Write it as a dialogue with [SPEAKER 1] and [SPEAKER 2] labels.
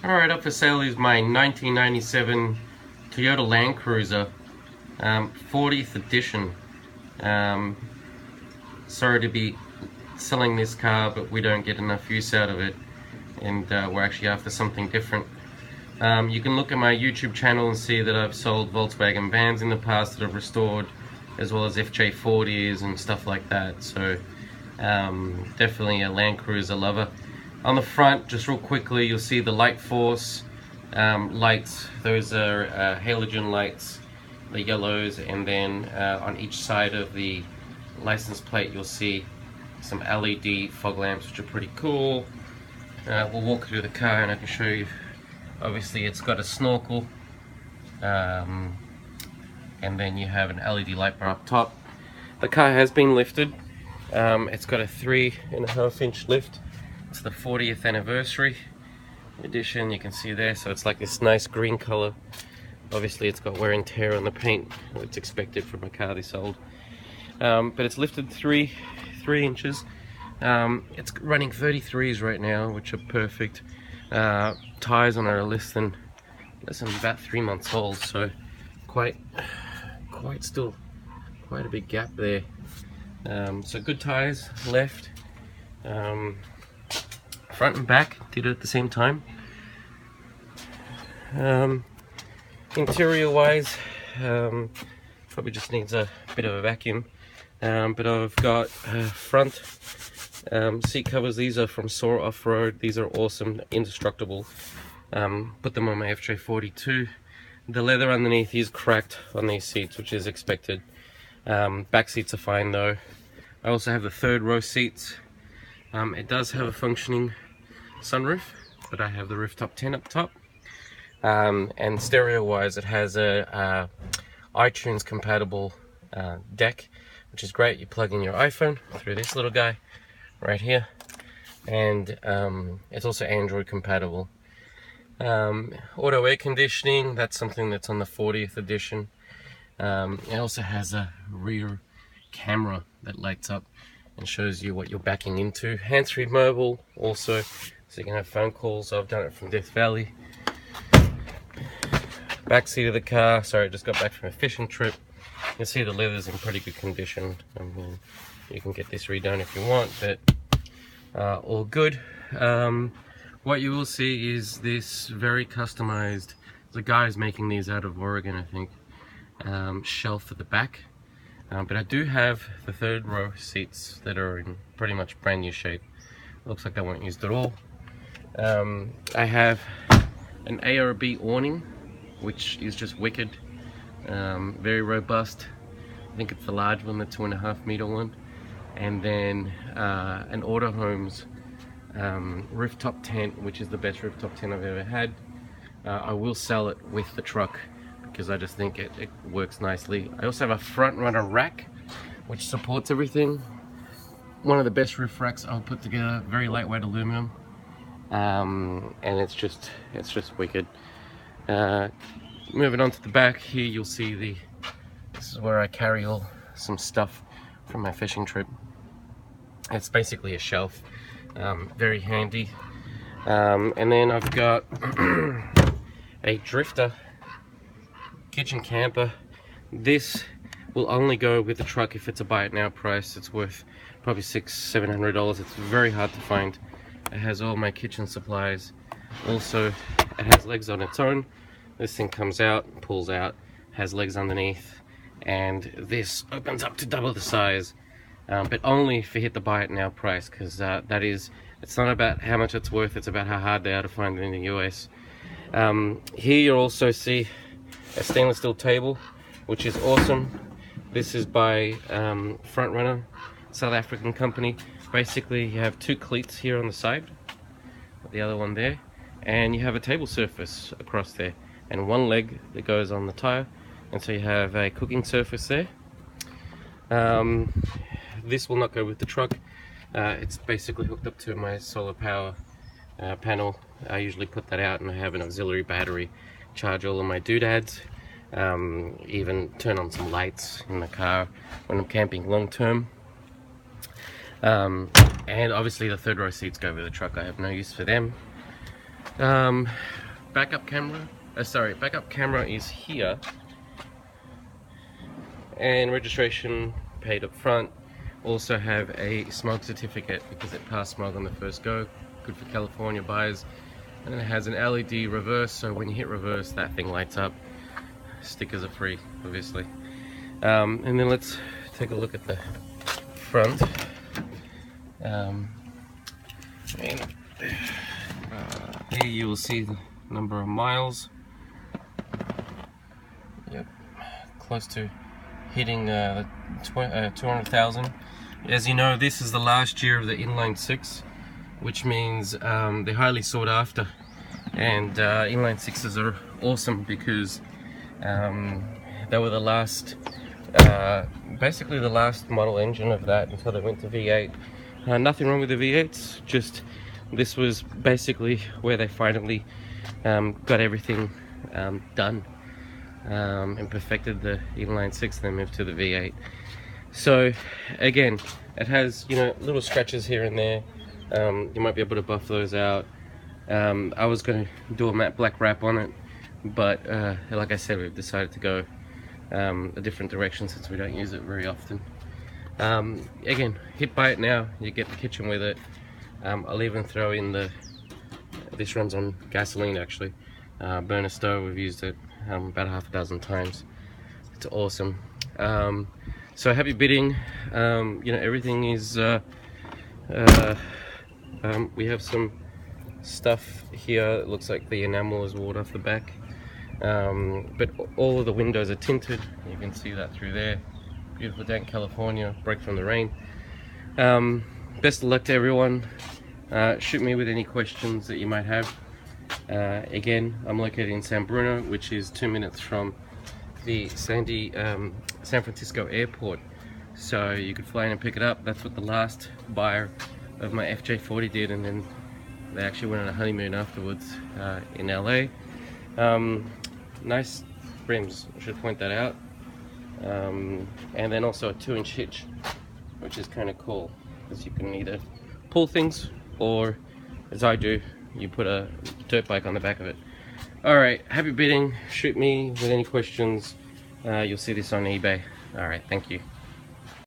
[SPEAKER 1] Alright, up for sale is my 1997 Toyota Landcruiser, 40th edition. Sorry to be selling this car, but we don't get enough use out of it, and we're actually after something different. You can look at my YouTube channel and see that I've sold Volkswagen vans in the past that I've restored, as well as FJ40s and stuff like that. So definitely a Landcruiser lover. On the front, just real quickly, you'll see the light force lights. Those are halogen lights, the yellows, and then on each side of the license plate you'll see some LED fog lamps, which are pretty cool. We'll walk through the car and I can show you. Obviously it's got a snorkel, and then you have an LED light bar up top. The car has been lifted. It's got a 3.5-inch lift. It's the 40th anniversary edition, you can see there, so it's like this nice green color. Obviously it's got wear and tear on the paint, it's expected from a car this old. But it's lifted 3 inches. It's running 33s right now, which are perfect. Tires on it are less than about 3 months old, so quite a big gap there. So good tires left. Front and back did it at the same time. Interior wise, probably just needs a bit of a vacuum. But I've got front seat covers. These are from Soar Off-Road. These are awesome, indestructible. Put them on my FJ42. The leather underneath is cracked on these seats, which is expected. Back seats are fine though. I also have the third row seats. It does have a functioning sunroof, but I have the rooftop tent up top. And stereo wise, it has a iTunes compatible deck, which is great. You plug in your iPhone through this little guy right here, and it's also Android compatible. Auto air conditioning, that's something that's on the 40th edition. It also has a rear camera that lights up and shows you what you're backing into. Hands-free mobile also, so you can have phone calls. I've done it from Death Valley. Back seat of the car, sorry, I just got back from a fishing trip. You can see the leather's in pretty good condition. I mean, you can get this redone if you want, but all good. What you will see is this very customized, the guy's making these out of Oregon, I think, shelf at the back. But I do have the third row seats that are in pretty much brand new shape. Looks like they weren't used at all. I have an ARB awning, which is just wicked. Very robust. I think it's the large one, the 2.5 meter one. And then an Autohomes rooftop tent, which is the best rooftop tent I've ever had. I will sell it with the truck because I just think it works nicely. I also have a front runner rack which supports everything. One of the best roof racks I've put together, very lightweight aluminum, and it's just wicked. Moving on to the back here, you'll see this is where I carry some stuff from my fishing trip. It's basically a shelf, very handy. And then I've got a drifter kitchen camper. This will only go with the truck if it's a buy it now price. It's worth probably $600-700. It's very hard to find. It has all my kitchen supplies. Also, it has legs on its own. This thing comes out, pulls out, has legs underneath, and this opens up to double the size, but only if you hit the buy it now price, because it's not about how much it's worth, it's about how hard they are to find in the US. Here you'll also see a stainless steel table, which is awesome. This is by Front Runner, South African company. Basically you have 2 cleats here on the side, the other one there, and you have a table surface across there, and 1 leg that goes on the tire, and so you have a cooking surface there. This will not go with the truck. It's basically hooked up to my solar power panel. I usually put that out and I have an auxiliary battery, charge all of my doodads, even turn on some lights in the car when I'm camping long term. And obviously the third row seats go with the truck. I have no use for them. Backup camera, backup camera is here, and registration paid up front. Also have a smog certificate because it passed smog on the first go, good for California buyers. And then it has an LED reverse, so when you hit reverse that thing lights up. Stickers are free, obviously. And then let's take a look at the front. Here you will see the number of miles. Yep, close to hitting 200,000. As you know, this is the last year of the inline 6, which means they're highly sought after. And inline 6s are awesome because they were the last, basically the last model engine of that until they went to V8. Nothing wrong with the V8s, just this was basically where they finally got everything done and perfected the inline 6, then moved to the V8. So again, it has, you know, little scratches here and there. You might be able to buff those out. I was going to do a matte black wrap on it, but like I said, we've decided to go a different direction since we don't use it very often. Again, hit buy it now, you get the kitchen with it. I'll even throw in this runs on gasoline actually, burner stove. We've used it about half a dozen times. It's awesome. So happy bidding. You know, everything is we have some stuff here. It looks like the enamel is worn off the back, but all of the windows are tinted. You can see that through there. Beautiful day in California, break from the rain. Best of luck to everyone. Shoot me with any questions that you might have. Again, I'm located in San Bruno, which is 2 minutes from the San Francisco airport, so you could fly in and pick it up. That's what the last buyer of my FJ40 did, and then they actually went on a honeymoon afterwards in LA. Nice rims, I should point that out. And then also a 2-inch hitch, which is kind of cool because you can either pull things or, as I do, you put a dirt bike on the back of it. Alright, happy bidding. Shoot me with any questions. You'll see this on eBay. Alright, thank you.